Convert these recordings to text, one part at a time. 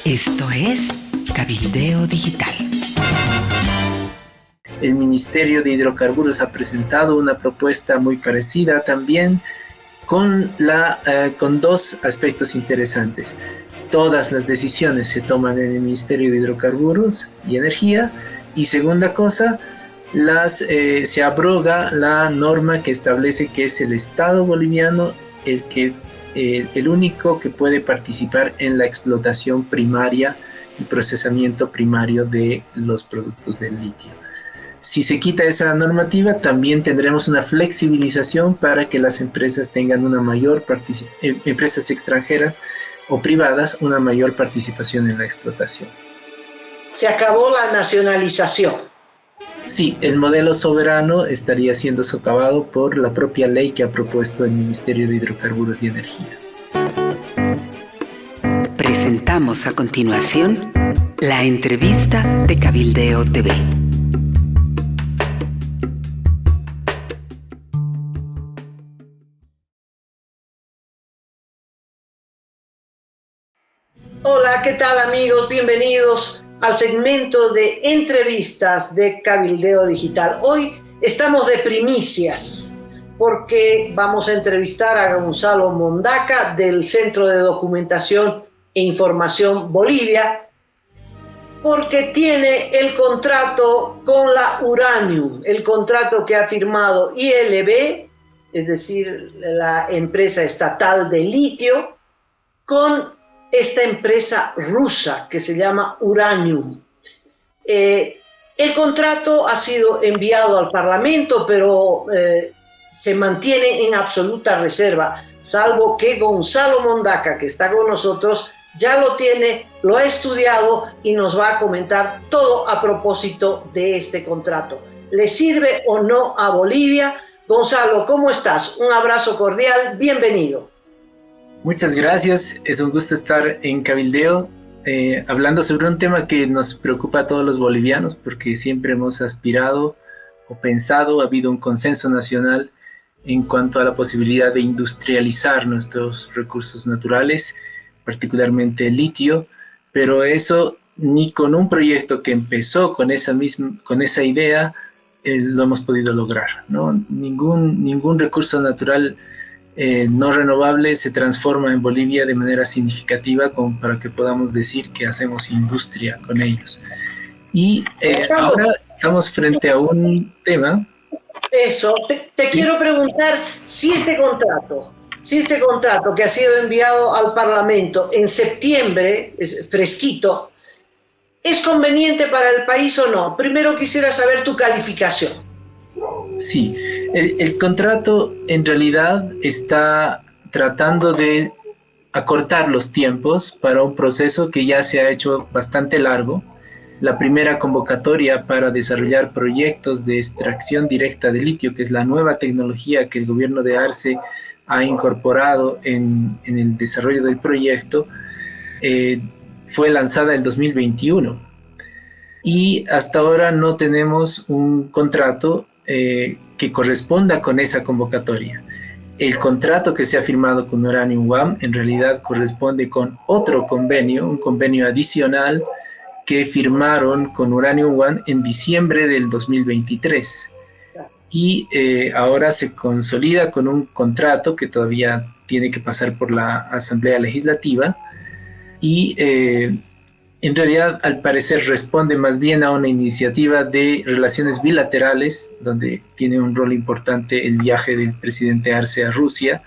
Esto es Cabildeo Digital. El Ministerio de Hidrocarburos ha presentado una propuesta muy parecida también con dos aspectos interesantes. Todas las decisiones se toman en el Ministerio de Hidrocarburos y Energía. Y segunda cosa, se abroga la norma que establece que es el Estado boliviano el único que puede participar en la explotación primaria y procesamiento primario de los productos del litio. Si se quita esa normativa, también tendremos una flexibilización para que las empresas tengan una mayor empresas extranjeras o privadas, una mayor participación en la explotación. Se acabó la nacionalización. Sí, el modelo soberano estaría siendo socavado por la propia ley que ha propuesto el Ministerio de Hidrocarburos y Energía. Presentamos a continuación la entrevista de Cabildeo TV. Hola, ¿qué tal amigos? Bienvenidos al segmento de entrevistas de Cabildeo Digital. Hoy estamos de primicias porque vamos a entrevistar a Gonzalo Mondaca del Centro de Documentación e Información Bolivia, porque tiene el contrato con la Uranium, el contrato que ha firmado ILB, es decir, la empresa estatal de litio, con esta empresa rusa que se llama Uranium. El contrato ha sido enviado al Parlamento, pero se mantiene en absoluta reserva, salvo que Gonzalo Mondaca, que está con nosotros, ya lo tiene, lo ha estudiado y nos va a comentar todo a propósito de este contrato. ¿Le sirve o no a Bolivia? Gonzalo, ¿cómo estás? Un abrazo cordial, bienvenido. Muchas gracias, es un gusto estar en Cabildeo hablando sobre un tema que nos preocupa a todos los bolivianos porque siempre hemos aspirado o pensado, ha habido un consenso nacional en cuanto a la posibilidad de industrializar nuestros recursos naturales, particularmente el litio, pero eso ni con un proyecto que empezó con esa idea lo hemos podido lograr, ¿no? Ningún recurso natural no renovable se transforma en Bolivia de manera significativa como para que podamos decir que hacemos industria con ellos. Y ahora estamos frente a un tema. Eso, te quiero preguntar si este contrato que ha sido enviado al Parlamento en septiembre, es fresquito, ¿es conveniente para el país o no? Primero quisiera saber tu calificación. Sí, el contrato en realidad está tratando de acortar los tiempos para un proceso que ya se ha hecho bastante largo. La primera convocatoria para desarrollar proyectos de extracción directa de litio, que es la nueva tecnología que el gobierno de Arce ha incorporado en el desarrollo del proyecto, fue lanzada en 2021. Y hasta ahora no tenemos un contrato que corresponda con esa convocatoria. El contrato que se ha firmado con Uranium One en realidad corresponde con otro convenio, un convenio adicional que firmaron con Uranium One en diciembre del 2023. Y ahora se consolida con un contrato que todavía tiene que pasar por la Asamblea Legislativa y en realidad, al parecer, responde más bien a una iniciativa de relaciones bilaterales, donde tiene un rol importante el viaje del presidente Arce a Rusia,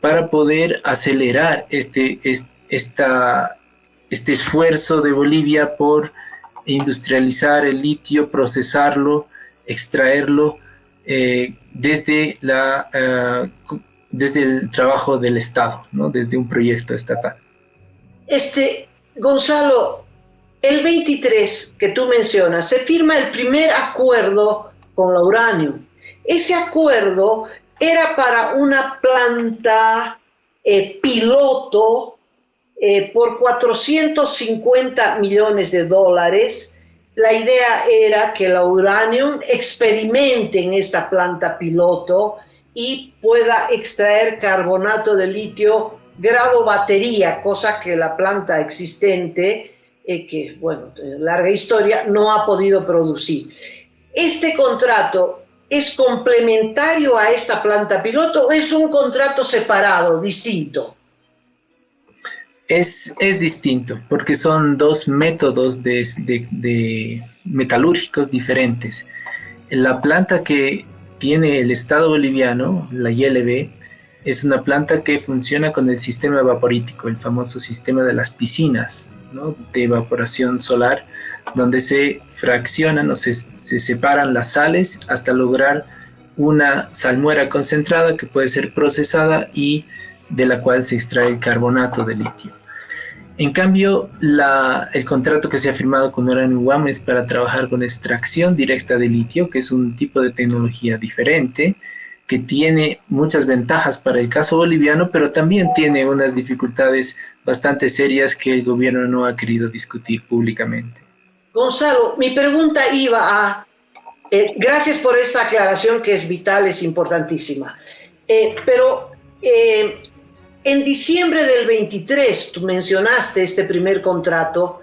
para poder acelerar este esfuerzo de Bolivia por industrializar el litio, procesarlo, extraerlo desde el trabajo del Estado, ¿no? Desde un proyecto estatal. Gonzalo, el 23 que tú mencionas, se firma el primer acuerdo con la Uranium. Ese acuerdo era para una planta piloto por $450 millones. La idea era que la Uranium experimente en esta planta piloto y pueda extraer carbonato de litio grado batería, cosa que la planta existente, que bueno, larga historia, no ha podido producir. ¿Este contrato es complementario a esta planta piloto o es un contrato separado, distinto? Es distinto, porque son dos métodos de metalúrgicos diferentes. La planta que tiene el Estado boliviano, la YLB, es una planta que funciona con el sistema evaporítico, el famoso sistema de las piscinas, ¿no?, de evaporación solar, donde se fraccionan o se separan las sales hasta lograr una salmuera concentrada que puede ser procesada y de la cual se extrae el carbonato de litio. En cambio, el contrato que se ha firmado con Uranium One es para trabajar con extracción directa de litio, que es un tipo de tecnología diferente, que tiene muchas ventajas para el caso boliviano, pero también tiene unas dificultades bastante serias que el gobierno no ha querido discutir públicamente. Gonzalo, mi pregunta iba a... gracias por esta aclaración que es vital, es importantísima. Pero en diciembre del 23, tú mencionaste este primer contrato,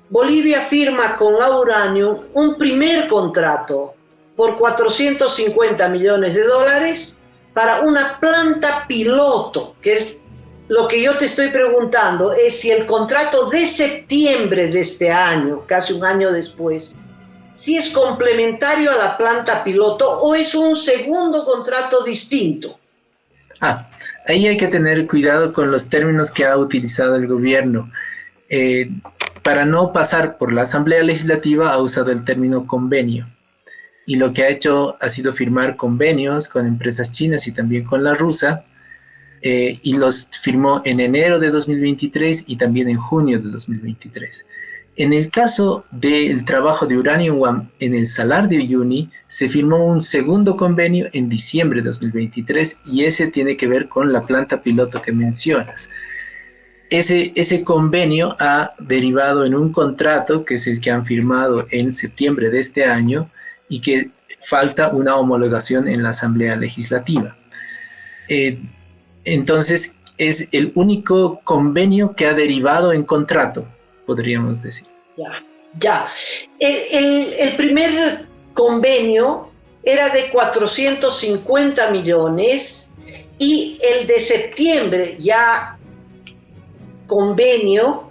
Bolivia firma con la Uranium un primer contrato por $450 millones para una planta piloto, que es lo que yo te estoy preguntando, es si el contrato de septiembre de este año, casi un año después, si es complementario a la planta piloto o es un segundo contrato distinto. Ahí hay que tener cuidado con los términos que ha utilizado el gobierno. Para no pasar por la Asamblea Legislativa ha usado el término convenio. Y lo que ha hecho ha sido firmar convenios con empresas chinas y también con la rusa, y los firmó en enero de 2023 y también en junio de 2023. En el caso del trabajo de Uranium One en el Salar de Uyuni, se firmó un segundo convenio en diciembre de 2023 y ese tiene que ver con la planta piloto que mencionas. Ese convenio ha derivado en un contrato que es el que han firmado en septiembre de este año y que falta una homologación en la Asamblea Legislativa. Entonces, es el único convenio que ha derivado en contrato, podríamos decir. Ya. El primer convenio era de 450 millones y el de septiembre, ya convenio,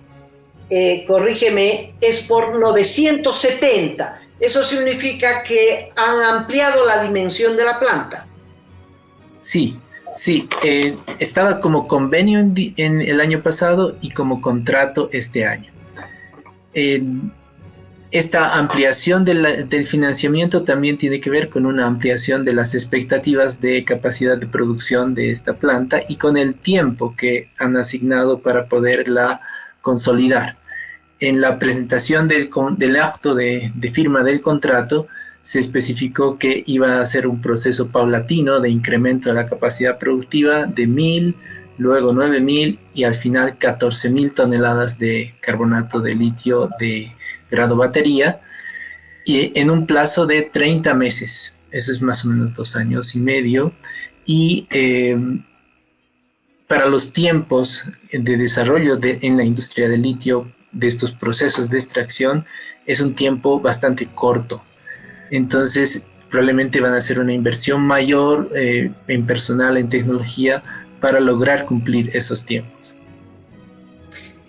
corrígeme, es por 970. Eso significa que han ampliado la dimensión de la planta. Sí, estaba como convenio en el año pasado y como contrato este año. Esta ampliación del financiamiento también tiene que ver con una ampliación de las expectativas de capacidad de producción de esta planta y con el tiempo que han asignado para poderla consolidar. En la presentación del acto de firma del contrato se especificó que iba a ser un proceso paulatino de incremento de la capacidad productiva de 1.000, luego 9.000 y al final 14.000 toneladas de carbonato de litio de grado batería, y en un plazo de 30 meses. Eso es más o menos 2 años y medio. Y para los tiempos de desarrollo en la industria del litio, de estos procesos de extracción, es un tiempo bastante corto. Entonces, probablemente van a hacer una inversión mayor en personal, en tecnología, para lograr cumplir esos tiempos.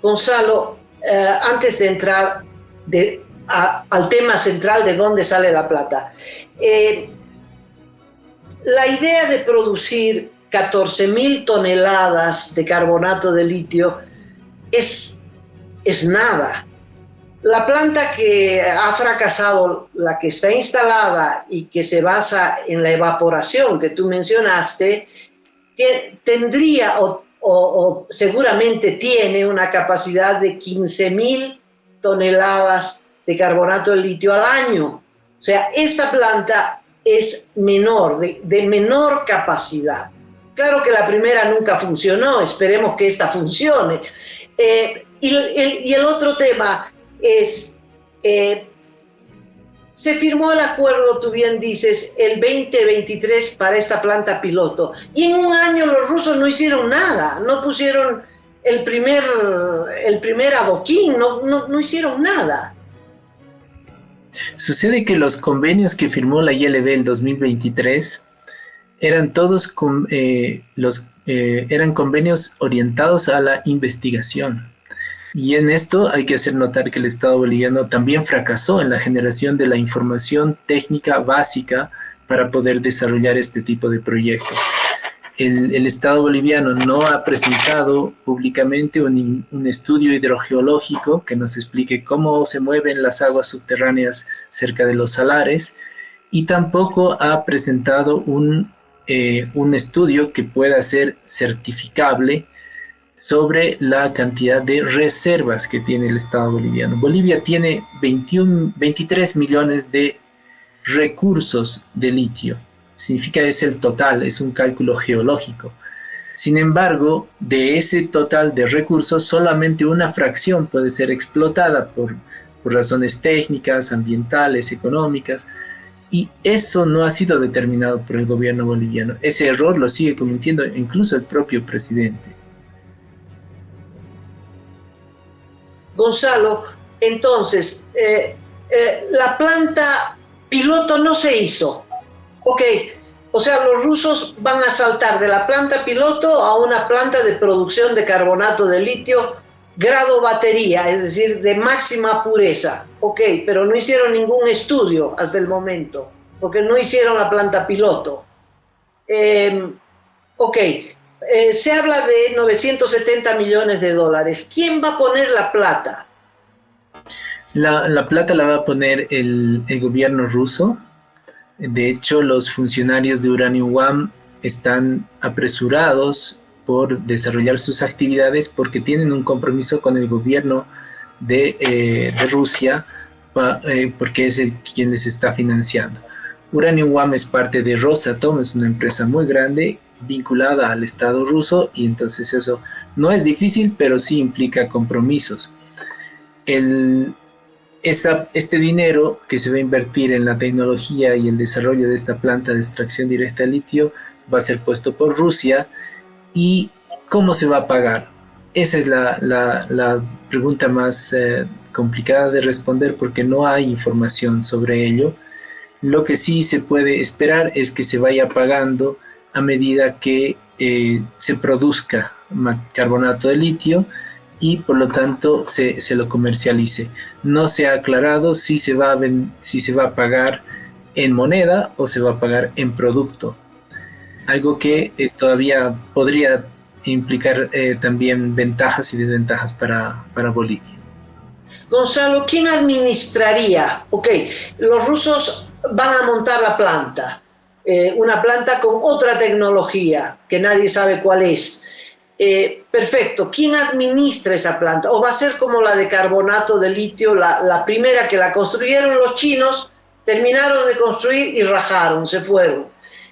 Gonzalo, antes de entrar al tema central de dónde sale la plata, la idea de producir 14.000 toneladas de carbonato de litio es nada. La planta que ha fracasado, la que está instalada y que se basa en la evaporación que tú mencionaste, tendría o seguramente tiene una capacidad de 15.000 toneladas de carbonato de litio al año. O sea, esta planta es menor, de menor capacidad. Claro que la primera nunca funcionó, esperemos que esta funcione. Y el otro tema es, se firmó el acuerdo, tú bien dices, el 2023 para esta planta piloto. Y en un año los rusos no hicieron nada, no pusieron el primer adoquín, no hicieron nada. Sucede que los convenios que firmó la ILB el 2023 eran todos eran convenios orientados a la investigación. Y en esto hay que hacer notar que el Estado boliviano también fracasó en la generación de la información técnica básica para poder desarrollar este tipo de proyectos. El Estado boliviano no ha presentado públicamente un estudio hidrogeológico que nos explique cómo se mueven las aguas subterráneas cerca de los salares, y tampoco ha presentado un estudio que pueda ser certificable sobre la cantidad de reservas que tiene el Estado boliviano. Bolivia tiene 23 millones de recursos de litio. Significa es el total, es un cálculo geológico. Sin embargo, de ese total de recursos, solamente una fracción puede ser explotada por razones técnicas, ambientales, económicas, y eso no ha sido determinado por el gobierno boliviano. Ese error lo sigue cometiendo incluso el propio presidente. Gonzalo, entonces, la planta piloto no se hizo. Ok, o sea, los rusos van a saltar de la planta piloto a una planta de producción de carbonato de litio grado batería, es decir, de máxima pureza. Ok, pero no hicieron ningún estudio hasta el momento, porque no hicieron la planta piloto. Se habla de 970 millones de dólares. ¿Quién va a poner la plata? La plata la va a poner el gobierno ruso. De hecho, los funcionarios de Uranium One están apresurados por desarrollar sus actividades porque tienen un compromiso con el gobierno de Rusia, porque es quien les está financiando. Uranium One es parte de Rosatom, es una empresa muy grande vinculada al Estado ruso, y entonces eso no es difícil, pero sí implica compromisos. Este dinero que se va a invertir en la tecnología y el desarrollo de esta planta de extracción directa de litio va a ser puesto por Rusia. ¿Y cómo se va a pagar? Esa es la pregunta más complicada de responder, porque no hay información sobre ello. Lo que sí se puede esperar es que se vaya pagando a medida que se produzca carbonato de litio y por lo tanto se lo comercialice. No se ha aclarado si se va a pagar en moneda o se va a pagar en producto. Algo que todavía podría implicar también ventajas y desventajas para Bolivia. Gonzalo, ¿quién administraría? Ok, los rusos van a montar la planta. Una planta con otra tecnología que nadie sabe cuál es. Perfecto, ¿quién administra esa planta? ¿O va a ser como la de carbonato de litio, la primera que la construyeron los chinos, terminaron de construir y rajaron, se fueron?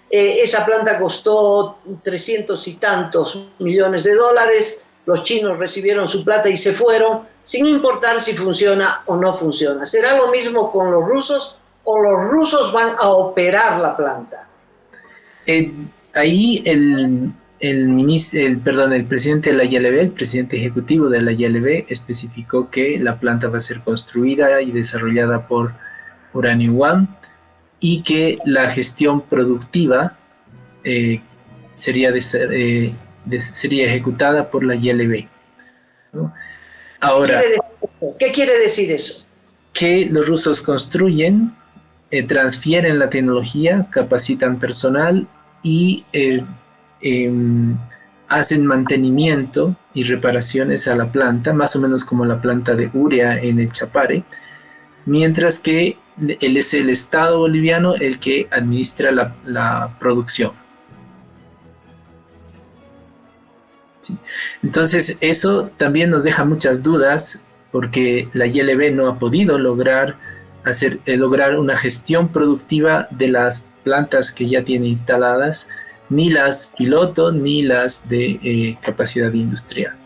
Esa planta costó 300 y tantos millones de dólares, los chinos recibieron su plata y se fueron, sin importar si funciona o no funciona. ¿Será lo mismo con los rusos? ¿O los rusos van a operar la planta? Ahí el presidente de la ILB, el presidente ejecutivo de la ILB, especificó que la planta va a ser construida y desarrollada por Uranium One y que la gestión productiva sería ejecutada por la ILB, ¿no? Ahora, ¿qué quiere decir eso? Que los rusos construyen, transfieren la tecnología, capacitan personal y hacen mantenimiento y reparaciones a la planta, más o menos como la planta de urea en el Chapare, mientras que es el Estado boliviano el que administra la producción. ¿Sí? Entonces eso también nos deja muchas dudas, porque la ILB no ha podido lograr una gestión productiva de las plantas que ya tiene instaladas, ni las piloto ni las de capacidad industrial.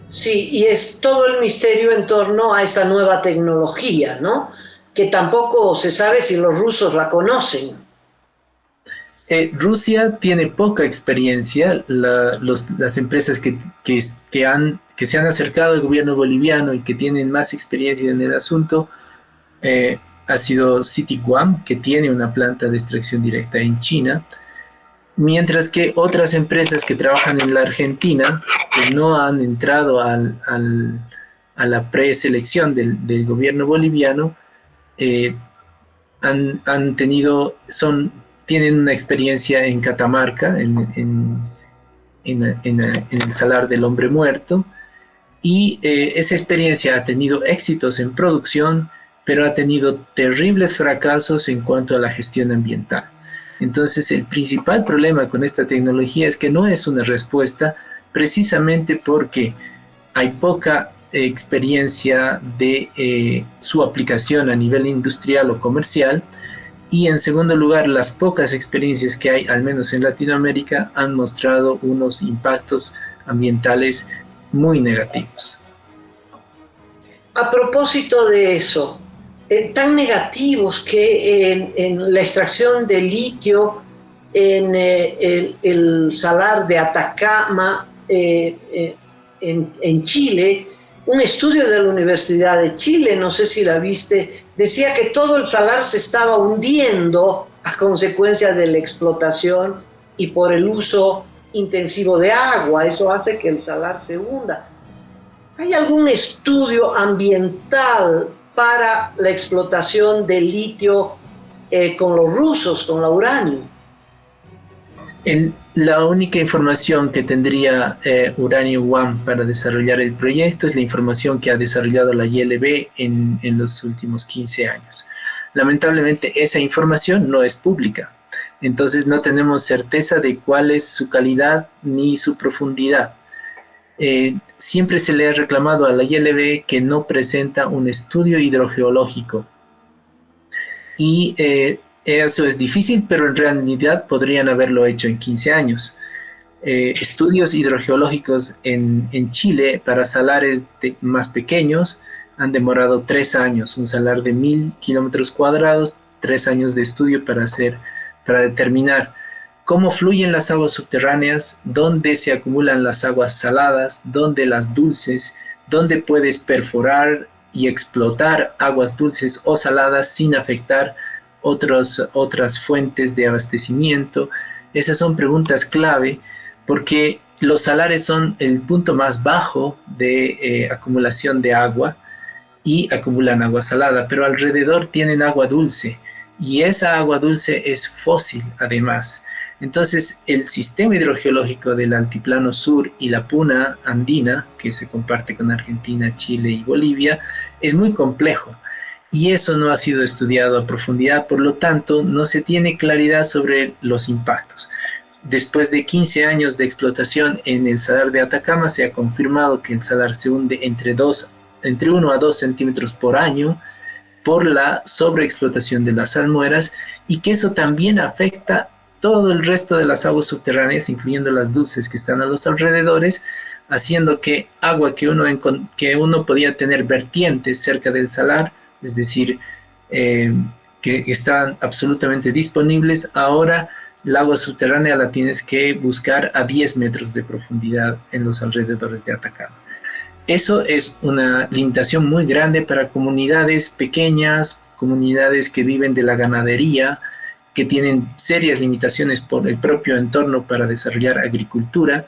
Sí, y es todo el misterio en torno a esta nueva tecnología, ¿no? que tampoco se sabe si los rusos la conocen. Rusia tiene poca experiencia. Las empresas que se han acercado al gobierno boliviano y que tienen más experiencia en el asunto ha sido Citiguam, que tiene una planta de extracción directa en China, mientras que otras empresas que trabajan en la Argentina pues no han entrado a la preselección del gobierno boliviano. Tienen una experiencia en Catamarca, en el Salar del Hombre Muerto, y esa experiencia ha tenido éxitos en producción, pero ha tenido terribles fracasos en cuanto a la gestión ambiental. Entonces, el principal problema con esta tecnología es que no es una respuesta, precisamente porque hay poca experiencia de su aplicación a nivel industrial o comercial, y en segundo lugar, las pocas experiencias que hay, al menos en Latinoamérica, han mostrado unos impactos ambientales muy negativos. A propósito de eso, tan negativos que en la extracción de litio en el salar de Atacama, en Chile, un estudio de la Universidad de Chile, no sé si la viste, decía que todo el salar se estaba hundiendo a consecuencia de la explotación y por el uso intensivo de agua. Eso hace que el salar se hunda. ¿Hay algún estudio ambiental para la explotación del litio con los rusos, con la uranio? La única información que tendría Uranium One para desarrollar el proyecto es la información que ha desarrollado la ILB en los últimos 15 años. Lamentablemente esa información no es pública, entonces no tenemos certeza de cuál es su calidad ni su profundidad. Siempre se le ha reclamado a la ILB que no presenta un estudio hidrogeológico, y eso es difícil, pero en realidad podrían haberlo hecho en 15 años. Estudios hidrogeológicos en Chile para salares más pequeños han demorado 3 años. Un salar de 1000 kilómetros cuadrados, 3 años de estudio para determinar cómo fluyen las aguas subterráneas, dónde se acumulan las aguas saladas, dónde las dulces, dónde puedes perforar y explotar aguas dulces o saladas sin afectar otras fuentes de abastecimiento. Esas son preguntas clave porque los salares son el punto más bajo de acumulación de agua y acumulan agua salada, pero alrededor tienen agua dulce y esa agua dulce es fósil además. Entonces el sistema hidrogeológico del altiplano sur y la puna andina, que se comparte con Argentina, Chile y Bolivia, es muy complejo. Y eso no ha sido estudiado a profundidad, por lo tanto, no se tiene claridad sobre los impactos. Después de 15 años de explotación en el salar de Atacama, se ha confirmado que el salar se hunde entre 1 a 2 centímetros por año por la sobreexplotación de las salmueras, y que eso también afecta todo el resto de las aguas subterráneas, incluyendo las dulces que están a los alrededores, haciendo que agua que uno podía tener vertientes cerca del salar, es decir, que estaban absolutamente disponibles, ahora el agua subterránea la tienes que buscar a 10 metros de profundidad en los alrededores de Atacama. Eso es una limitación muy grande para comunidades pequeñas, comunidades que viven de la ganadería, que tienen serias limitaciones por el propio entorno para desarrollar agricultura,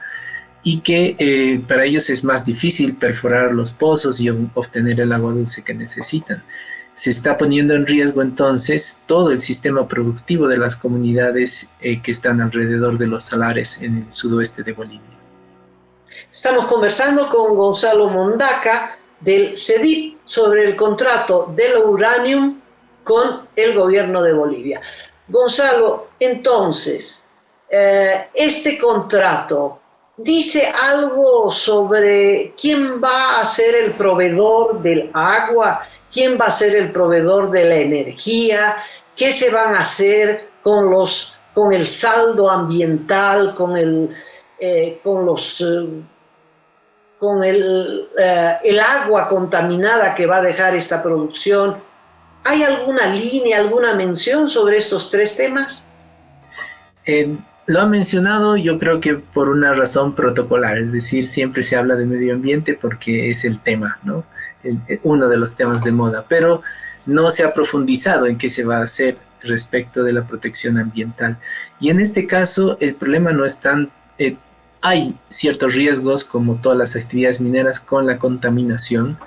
y que para ellos es más difícil perforar los pozos y obtener el agua dulce que necesitan. Se está poniendo en riesgo entonces todo el sistema productivo de las comunidades que están alrededor de los salares en el sudoeste de Bolivia. Estamos conversando con Gonzalo Mondaca del CEDIP sobre el contrato del uranium con el gobierno de Bolivia. Gonzalo, entonces, este contrato ¿dice algo sobre quién va a ser el proveedor del agua? ¿Quién va a ser el proveedor de la energía? ¿Qué se van a hacer con el saldo ambiental, con el agua contaminada que va a dejar esta producción? ¿Hay alguna línea, alguna mención sobre estos tres temas? Lo ha mencionado, yo creo que por una razón protocolar, es decir, siempre se habla de medio ambiente porque es el tema, ¿no? Uno de los temas de moda, pero no se ha profundizado en qué se va a hacer respecto de la protección ambiental. Y en este caso, el problema no es tan... hay ciertos riesgos, como todas las actividades mineras, con la contaminación,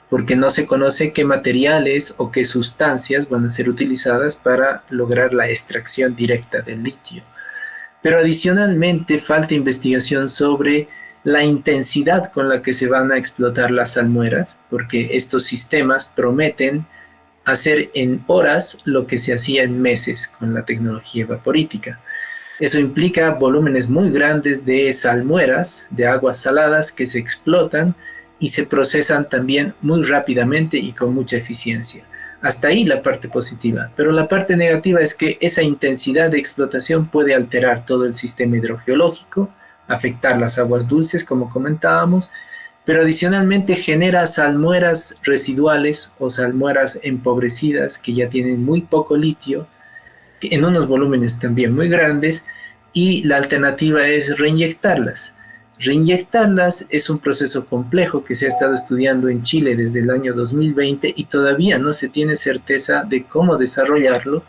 porque no se conoce qué materiales o qué sustancias van a ser utilizadas para lograr la extracción directa del litio. Pero adicionalmente falta investigación sobre la intensidad con la que se van a explotar las salmueras, porque estos sistemas prometen hacer en horas lo que se hacía en meses con la tecnología vaporítica. Eso implica volúmenes muy grandes de salmueras, de aguas saladas que se explotan y se procesan también muy rápidamente y con mucha eficiencia. Hasta ahí la parte positiva, pero la parte negativa es que esa intensidad de explotación puede alterar todo el sistema hidrogeológico, afectar las aguas dulces, como comentábamos, pero adicionalmente genera salmueras residuales o salmueras empobrecidas que ya tienen muy poco litio, en unos volúmenes también muy grandes, y la alternativa es reinyectarlas. Reinyectarlas es un proceso complejo que se ha estado estudiando en Chile desde el año 2020 y todavía no se tiene certeza de cómo desarrollarlo,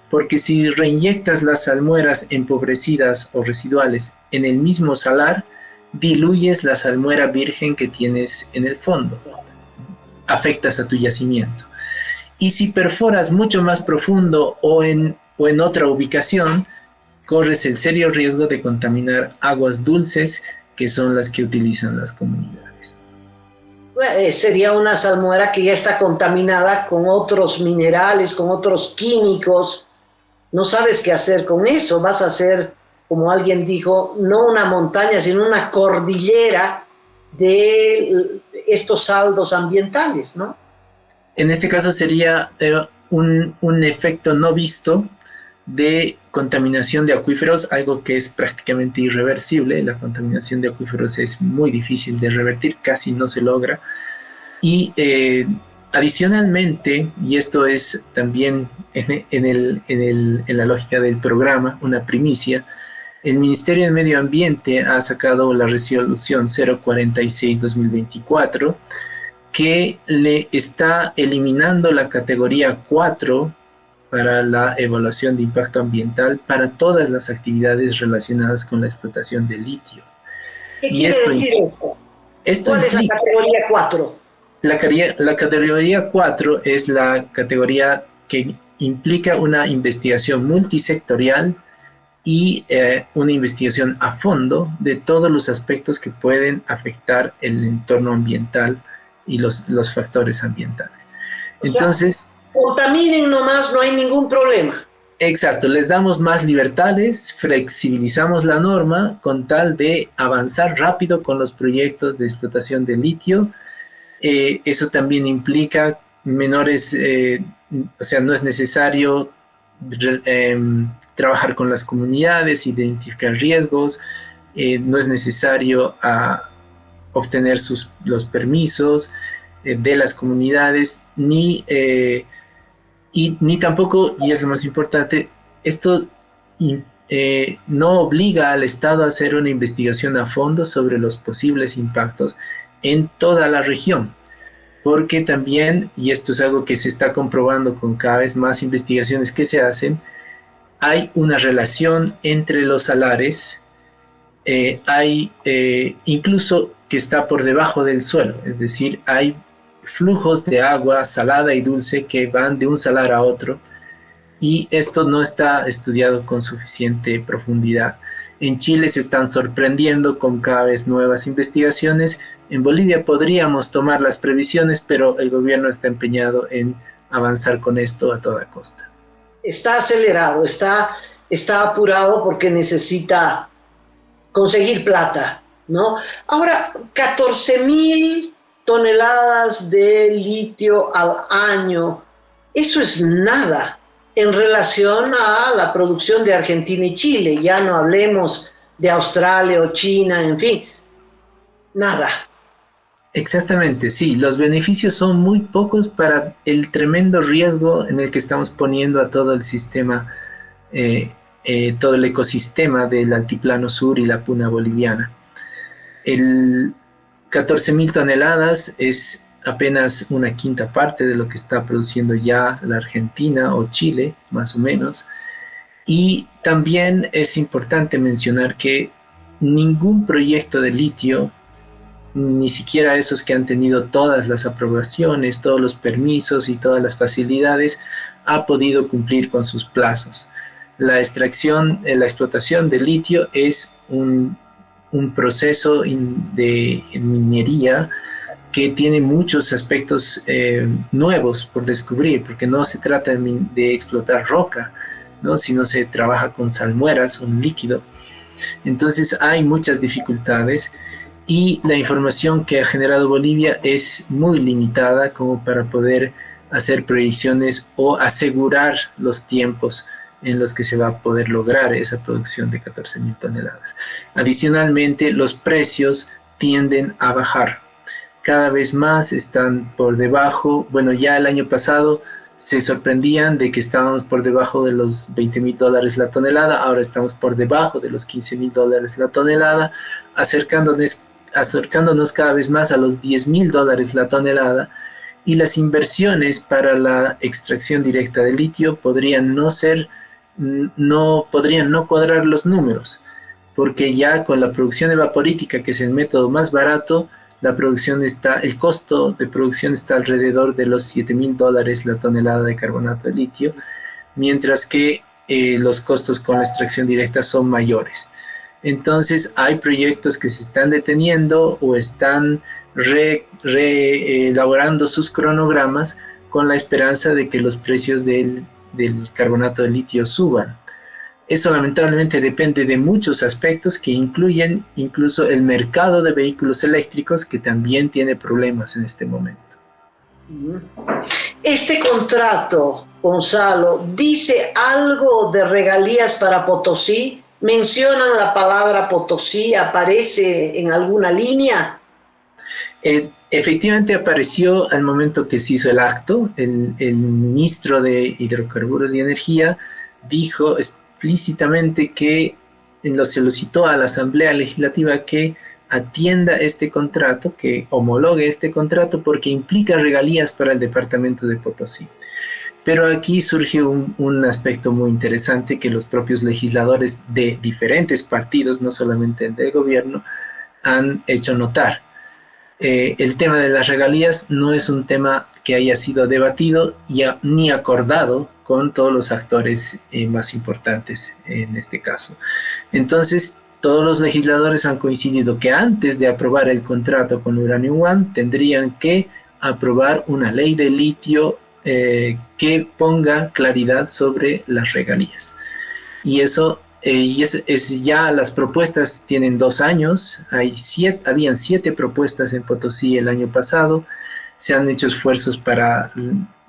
porque si reinyectas las salmueras empobrecidas o residuales en el mismo salar, diluyes la salmuera virgen que tienes en el fondo, afectas a tu yacimiento. Y si perforas mucho más profundo o en otra ubicación, corres el serio riesgo de contaminar aguas dulces, que son las que utilizan las comunidades. Sería una salmuera que ya está contaminada con otros minerales, con otros químicos. No sabes qué hacer con eso. Vas a hacer, como alguien dijo, no una montaña, sino una cordillera de estos saldos ambientales, ¿no? En este caso sería un efecto no visto de contaminación de acuíferos, algo que es prácticamente irreversible. La contaminación de acuíferos es muy difícil de revertir, casi no se logra. Y adicionalmente, y esto es también en la lógica del programa, una primicia, el Ministerio de Medio Ambiente ha sacado la resolución 046-2024, que le está eliminando la categoría 4 para la evaluación de impacto ambiental para todas las actividades relacionadas con la explotación de litio. ¿Qué quiere decir esto? ¿Cuál es la categoría 4? La categoría 4 es la categoría que implica una investigación multisectorial y una investigación a fondo de todos los aspectos que pueden afectar el entorno ambiental y los factores ambientales. Entonces, contaminen nomás, no hay ningún problema. Exacto, les damos más libertades, flexibilizamos la norma con tal de avanzar rápido con los proyectos de explotación de litio. Eso también implica menores, o sea, no es necesario trabajar con las comunidades, identificar riesgos, no es necesario obtener los permisos de las comunidades, ni tampoco, y es lo más importante, esto no obliga al Estado a hacer una investigación a fondo sobre los posibles impactos en toda la región, porque también, y esto es algo que se está comprobando con cada vez más investigaciones que se hacen, hay una relación entre los salares, hay incluso que está por debajo del suelo, es decir, hay flujos de agua salada y dulce que van de un salar a otro, y esto no está estudiado con suficiente profundidad. En Chile se están sorprendiendo con cada vez nuevas investigaciones. En Bolivia podríamos tomar las previsiones, pero el gobierno está empeñado en avanzar con esto a toda costa. Está acelerado, está apurado porque necesita conseguir plata, ¿no? Ahora, 14,000 toneladas de litio al año, eso es nada en relación a la producción de Argentina y Chile. Ya no hablemos de Australia o China, en fin, nada. Exactamente, sí, los beneficios son muy pocos para el tremendo riesgo en el que estamos poniendo a todo el sistema, eh, todo el ecosistema del altiplano sur y la puna boliviana. El 14.000 toneladas es apenas una quinta parte de lo que está produciendo ya la Argentina o Chile, más o menos. Y también es importante mencionar que ningún proyecto de litio, ni siquiera esos que han tenido todas las aprobaciones, todos los permisos y todas las facilidades, ha podido cumplir con sus plazos. La extracción, la explotación de litio es un proceso de minería que tiene muchos aspectos nuevos por descubrir, porque no se trata de explotar roca, ¿no? Sino se trabaja con salmueras, un líquido. Entonces hay muchas dificultades y la información que ha generado Bolivia es muy limitada como para poder hacer proyecciones o asegurar los tiempos en los que se va a poder lograr esa producción de 14.000 toneladas. Adicionalmente, los precios tienden a bajar. Cada vez más están por debajo. Bueno, ya el año pasado se sorprendían de que estábamos por debajo de los $20.000 la tonelada, ahora estamos por debajo de los $15.000 la tonelada, acercándonos cada vez más a los $10.000 la tonelada, y las inversiones para la extracción directa de litio podrían no cuadrar los números, porque ya con la producción evaporítica, que es el método más barato, el costo de producción está alrededor de los $7.000 la tonelada de carbonato de litio, mientras que los costos con la extracción directa son mayores. Entonces hay proyectos que se están deteniendo o están elaborando sus cronogramas con la esperanza de que los precios del carbonato de litio suban. Eso lamentablemente depende de muchos aspectos que incluyen incluso el mercado de vehículos eléctricos, que también tiene problemas en este momento. Este contrato, Gonzalo, ¿dice algo de regalías para Potosí? ¿Mencionan la palabra Potosí? ¿Aparece en alguna línea? Efectivamente apareció al momento que se hizo el acto. El ministro de Hidrocarburos y Energía dijo explícitamente que se lo citó a la Asamblea Legislativa que atienda este contrato, que homologue este contrato, porque implica regalías para el departamento de Potosí. Pero aquí surge un aspecto muy interesante que los propios legisladores de diferentes partidos, no solamente el del gobierno, han hecho notar. El tema de las regalías no es un tema que haya sido debatido ni acordado con todos los actores más importantes en este caso. Entonces, todos los legisladores han coincidido que antes de aprobar el contrato con Uranium One tendrían que aprobar una ley de litio que ponga claridad sobre las regalías. Y eso ya las propuestas tienen 2 años, habían 7 propuestas en Potosí el año pasado, se han hecho esfuerzos para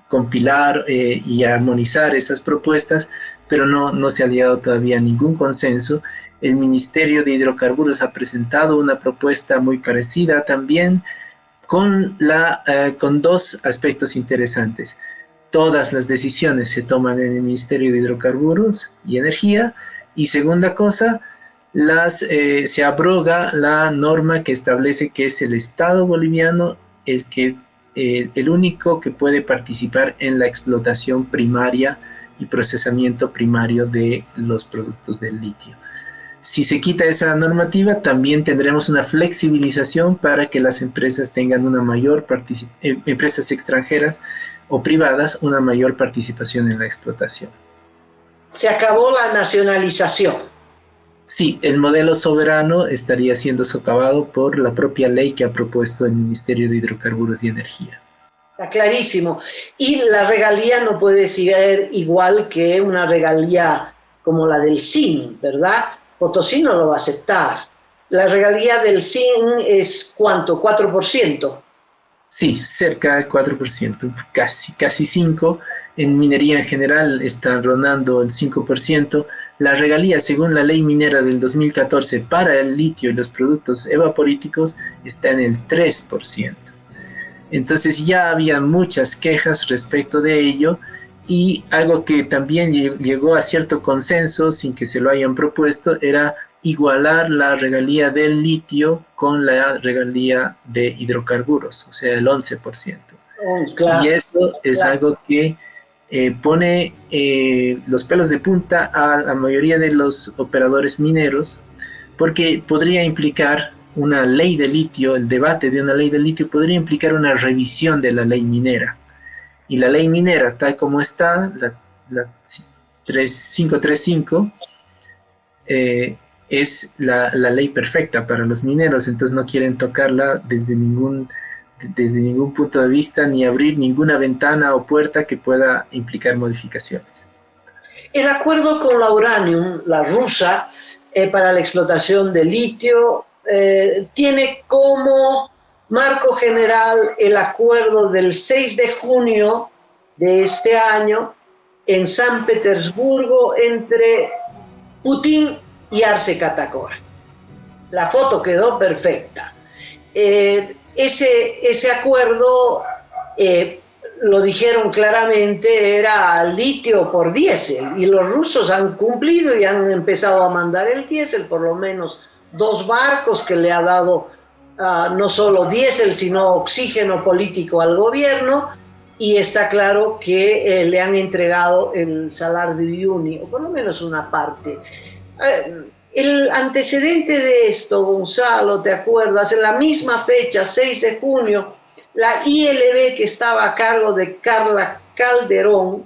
compilar y armonizar esas propuestas, pero no se ha llegado todavía a ningún consenso. El Ministerio de Hidrocarburos ha presentado una propuesta muy parecida también, con 2 aspectos interesantes. Todas las decisiones se toman en el Ministerio de Hidrocarburos y Energía, y segunda cosa, se abroga la norma que establece que es el Estado boliviano el único que puede participar en la explotación primaria y procesamiento primario de los productos del litio. Si se quita esa normativa, también tendremos una flexibilización para que las empresas tengan empresas extranjeras o privadas, una mayor participación en la explotación. Se acabó la nacionalización. Sí, el modelo soberano estaría siendo socavado por la propia ley que ha propuesto el Ministerio de Hidrocarburos y Energía. Está clarísimo. Y la regalía no puede ser igual que una regalía como la del zinc, ¿verdad? Potosí no lo va a aceptar. La regalía del zinc es ¿cuánto? ¿4%? Sí, cerca del 4%, casi 5%. En minería en general está rondando el 5%. La regalía, según la ley minera del 2014, para el litio y los productos evaporíticos está en el 3%. Entonces ya había muchas quejas respecto de ello, y algo que también llegó a cierto consenso sin que se lo hayan propuesto era igualar la regalía del litio con la regalía de hidrocarburos, o sea, el 11%. Claro, Y eso es algo que pone los pelos de punta a la mayoría de los operadores mineros, porque podría implicar una ley de litio, el debate de una ley de litio podría implicar una revisión de la ley minera. Y la ley minera, tal como está, la 535, es la ley perfecta para los mineros, entonces no quieren tocarla desde ningún punto de vista, ni abrir ninguna ventana o puerta que pueda implicar modificaciones. El acuerdo con la Uranium, la rusa, para la explotación de litio, tiene como marco general el acuerdo del 6 de junio de este año en San Petersburgo entre Putin y Arce Catacora. La foto quedó perfecta. Ese acuerdo, lo dijeron claramente, era litio por diésel, y los rusos han cumplido y han empezado a mandar el diésel, por lo menos 2 barcos que le ha dado no solo diésel, sino oxígeno político al gobierno, y está claro que le han entregado el Salar de Uyuni, o por lo menos una parte. El antecedente de esto, Gonzalo, ¿te acuerdas? En la misma fecha, 6 de junio, la ILB, que estaba a cargo de Carla Calderón,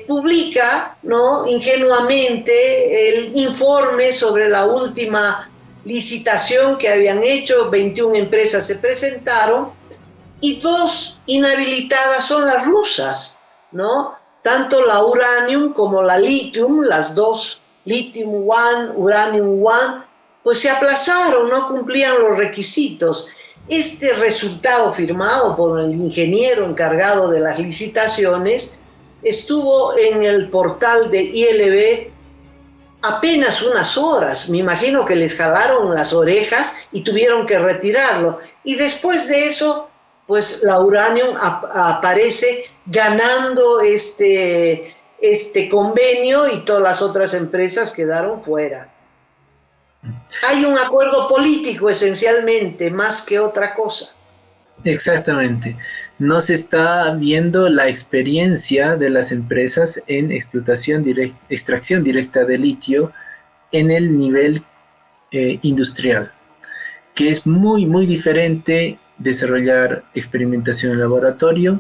publica, ¿no?, ingenuamente el informe sobre la última licitación que habían hecho. 21 empresas se presentaron y 2 inhabilitadas son las rusas, ¿no? Tanto la Uranium como la Lithium, las dos, Lithium One, Uranium One, pues se aplazaron, no cumplían los requisitos. Este resultado, firmado por el ingeniero encargado de las licitaciones, estuvo en el portal de ILB apenas unas horas. Me imagino que les jalaron las orejas y tuvieron que retirarlo. Y después de eso, pues la Uranium aparece ganando este convenio, y todas las otras empresas quedaron fuera. Hay un acuerdo político esencialmente, más que otra cosa. Exactamente. No se está viendo la experiencia de las empresas en extracción directa de litio en el nivel industrial, que es muy, muy diferente desarrollar experimentación en laboratorio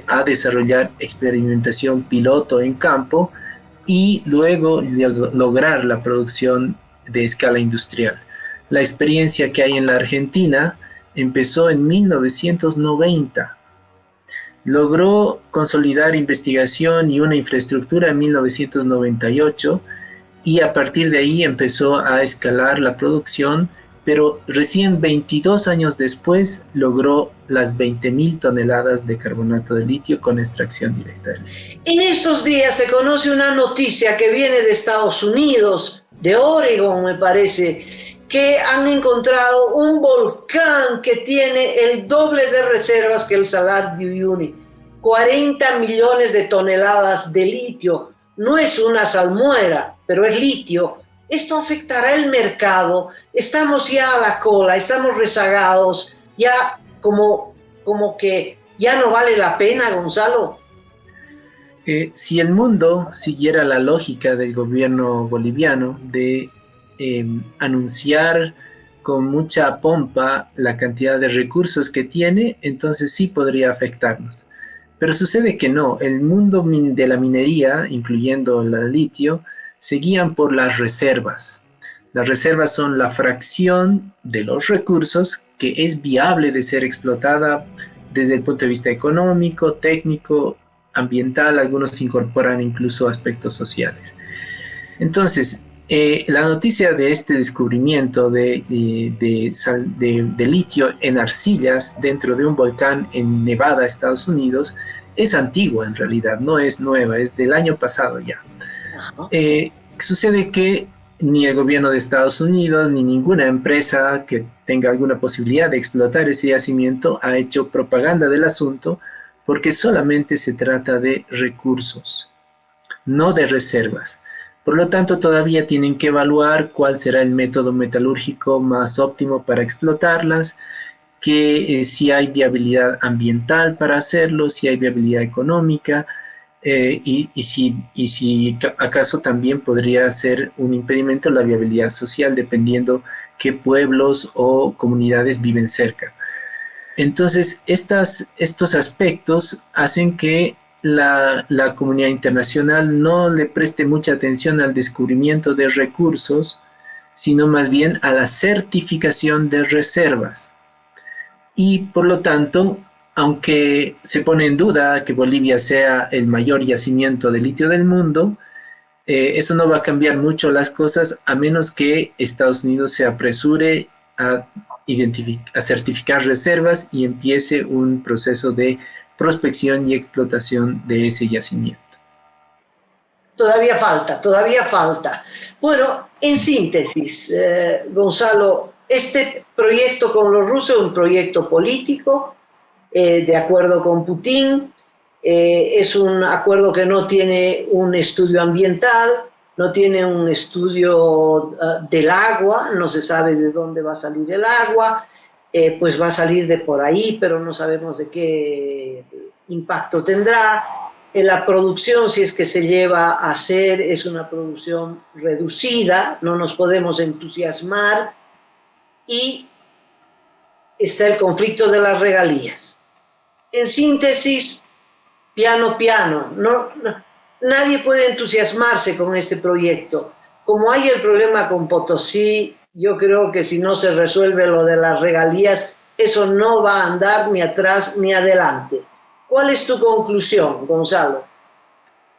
a desarrollar experimentación piloto en campo y luego lograr la producción de escala industrial. La experiencia que hay en la Argentina empezó en 1990. Logró consolidar investigación y una infraestructura en 1998, y a partir de ahí empezó a escalar la producción, pero recién 22 años después logró las 20.000 toneladas de carbonato de litio con extracción directa. En estos días se conoce una noticia que viene de Estados Unidos, de Oregon me parece, que han encontrado un volcán que tiene el doble de reservas que el Salar de Uyuni, 40 millones de toneladas de litio. No es una salmuera, pero es litio. Esto afectará el mercado. Estamos ya a la cola, estamos rezagados, ya como que ya no vale la pena, Gonzalo. Si el mundo siguiera la lógica del gobierno boliviano de anunciar con mucha pompa la cantidad de recursos que tiene, entonces sí podría afectarnos. Pero sucede que no. El mundo de la minería, incluyendo la de litio, se guían por las reservas. Las reservas son la fracción de los recursos que es viable de ser explotada desde el punto de vista económico, técnico, ambiental. Algunos incorporan incluso aspectos sociales. Entonces, la noticia de este descubrimiento de litio en arcillas dentro de un volcán en Nevada, Estados Unidos, es antigua en realidad, no es nueva, es del año pasado ya. Sucede que ni el gobierno de Estados Unidos ni ninguna empresa que tenga alguna posibilidad de explotar ese yacimiento ha hecho propaganda del asunto, porque solamente se trata de recursos, no de reservas. Por lo tanto, todavía tienen que evaluar cuál será el método metalúrgico más óptimo para explotarlas, si hay viabilidad ambiental para hacerlo, si hay viabilidad económica, y si acaso también podría ser un impedimento la viabilidad social, dependiendo qué pueblos o comunidades viven cerca. Entonces, estos aspectos hacen que la comunidad internacional no le preste mucha atención al descubrimiento de recursos, sino más bien a la certificación de reservas. Y por lo tanto, aunque se pone en duda que Bolivia sea el mayor yacimiento de litio del mundo, eso no va a cambiar mucho las cosas, a menos que Estados Unidos se apresure a certificar reservas y empiece un proceso de prospección y explotación de ese yacimiento. Todavía falta. Bueno, en síntesis, Gonzalo, este proyecto con los rusos es un proyecto político, de acuerdo con Putin, es un acuerdo que no tiene un estudio ambiental, no tiene un estudio del agua, no se sabe de dónde va a salir el agua, pues va a salir de por ahí, pero no sabemos de qué impacto tendrá. La producción, si es que se lleva a hacer, es una producción reducida, no nos podemos entusiasmar, y está el conflicto de las regalías. En síntesis, piano, nadie puede entusiasmarse con este proyecto. Como hay el problema con Potosí, yo creo que si no se resuelve lo de las regalías, eso no va a andar ni atrás ni adelante. ¿Cuál es tu conclusión, Gonzalo?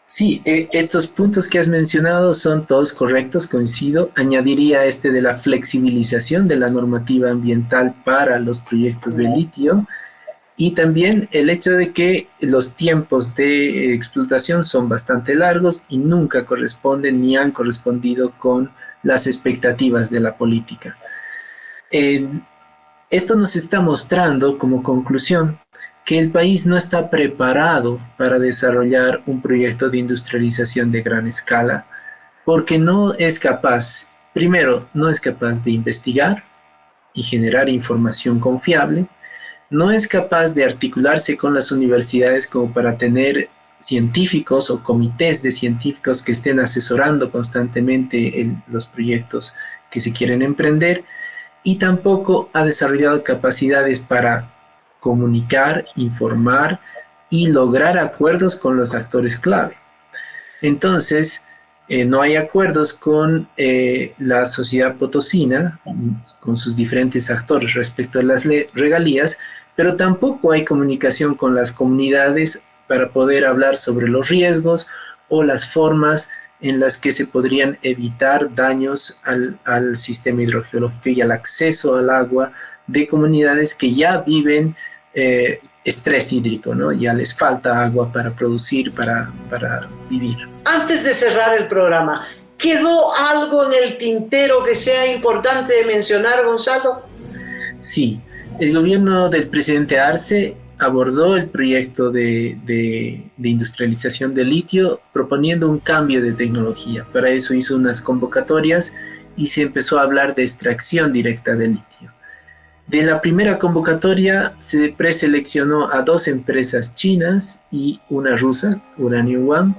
Sí, estos puntos que has mencionado son todos correctos, coincido. Añadiría este de la flexibilización de la normativa ambiental para los proyectos de litio, y también el hecho de que los tiempos de explotación son bastante largos y nunca corresponden ni han correspondido con las expectativas de la política. Esto nos está mostrando como conclusión que el país no está preparado para desarrollar un proyecto de industrialización de gran escala, porque no es capaz, primero, no es capaz de investigar y generar información confiable, no es capaz de articularse con las universidades como para tener científicos o comités de científicos que estén asesorando constantemente los proyectos que se quieren emprender, y tampoco ha desarrollado capacidades para comunicar, informar y lograr acuerdos con los actores clave. Entonces, no hay acuerdos con la sociedad potosina, con sus diferentes actores respecto a las regalías, pero tampoco hay comunicación con las comunidades para poder hablar sobre los riesgos o las formas en las que se podrían evitar daños al sistema hidrogeológico y al acceso al agua de comunidades que ya viven estrés hídrico, ¿no? Ya les falta agua para producir, para vivir. Antes de cerrar el programa, ¿quedó algo en el tintero que sea importante de mencionar, Gonzalo? Sí, el gobierno del presidente Arce abordó el proyecto de industrialización de litio proponiendo un cambio de tecnología. Para eso hizo unas convocatorias y se empezó a hablar de extracción directa de litio. De la primera convocatoria se preseleccionó a 2 empresas chinas y una rusa, Uranium One.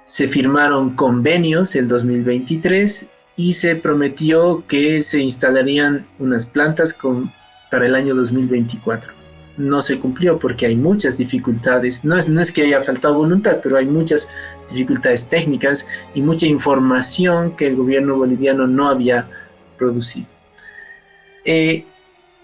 Se firmaron convenios el 2023 y se prometió que se instalarían unas plantas para el año 2024. No se cumplió porque hay muchas dificultades. No es que haya faltado voluntad, pero hay muchas dificultades técnicas y mucha información que el gobierno boliviano no había producido.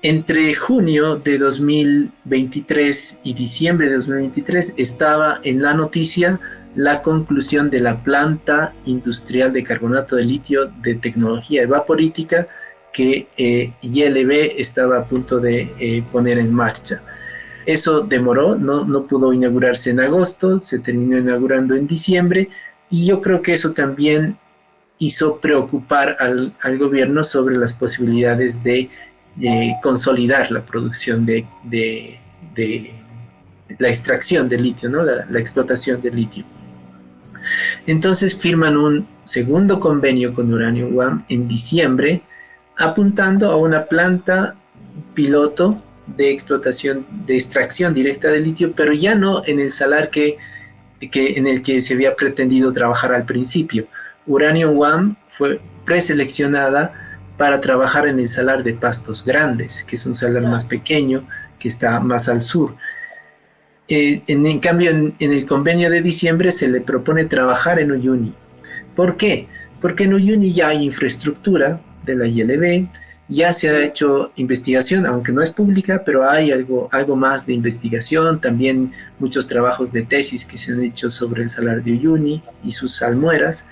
Entre junio de 2023 y diciembre de 2023 estaba en la noticia la conclusión de la planta industrial de carbonato de litio de tecnología evaporítica que YLB estaba a punto de poner en marcha. Eso demoró, no pudo inaugurarse en agosto, se terminó inaugurando en diciembre, Y yo creo que eso también hizo preocupar al gobierno sobre las posibilidades de consolidar la producción de la extracción de litio, ¿no? La explotación de litio. Entonces firman un segundo convenio con Uranium One en diciembre, apuntando a una planta piloto de explotación, de extracción directa de litio, pero ya no en el salar en el que se había pretendido trabajar al principio. Uranium One fue preseleccionada para trabajar en el salar de Pastos Grandes, que es un salar más pequeño, que está más al sur. En cambio, en el convenio de diciembre se le propone trabajar en Uyuni. ¿Por qué? Porque en Uyuni ya hay infraestructura de la ILB, ya se ha hecho investigación, aunque no es pública, pero hay algo más de investigación, también muchos trabajos de tesis que se han hecho sobre el salar de Uyuni y sus salmueras,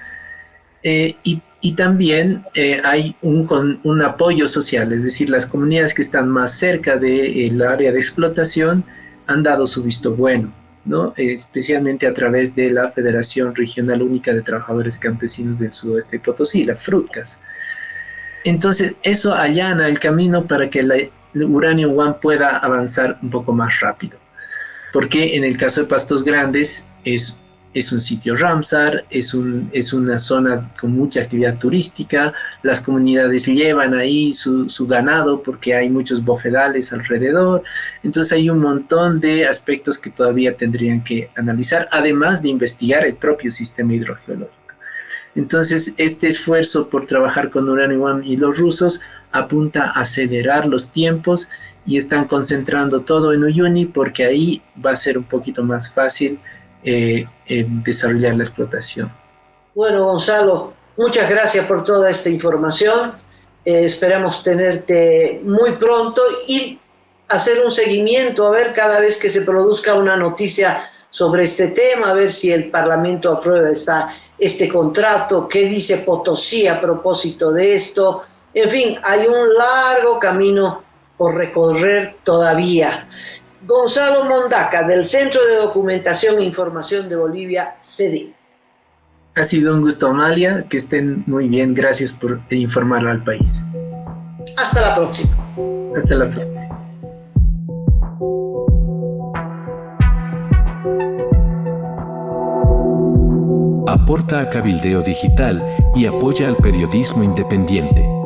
y también hay un apoyo social, es decir, las comunidades que están más cerca del área de explotación han dado su visto bueno, ¿no? Especialmente a través de la Federación Regional Única de Trabajadores Campesinos del Sudoeste de Potosí, la FRUTCAS. Entonces, eso allana el camino para que la Uranium One pueda avanzar un poco más rápido. Porque en el caso de Pastos Grandes es un sitio Ramsar, es una zona con mucha actividad turística, las comunidades llevan ahí su ganado porque hay muchos bofedales alrededor, entonces hay un montón de aspectos que todavía tendrían que analizar, además de investigar el propio sistema hidrogeológico. Entonces, este esfuerzo por trabajar con Uranium One y los rusos apunta a acelerar los tiempos y están concentrando todo en Uyuni porque ahí va a ser un poquito más fácil desarrollar la explotación. Bueno, Gonzalo, muchas gracias por toda esta información. Esperamos tenerte muy pronto y hacer un seguimiento, a ver cada vez que se produzca una noticia sobre este tema, a ver si el Parlamento aprueba este contrato, qué dice Potosí a propósito de esto. En fin, hay un largo camino por recorrer todavía. Gonzalo Mondaca, del Centro de Documentación e Información de Bolivia, CEDI. Ha sido un gusto, Amalia, que estén muy bien, gracias por informar al país. Hasta la próxima. Hasta la próxima. Aporta a Cabildeo Digital y apoya al periodismo independiente.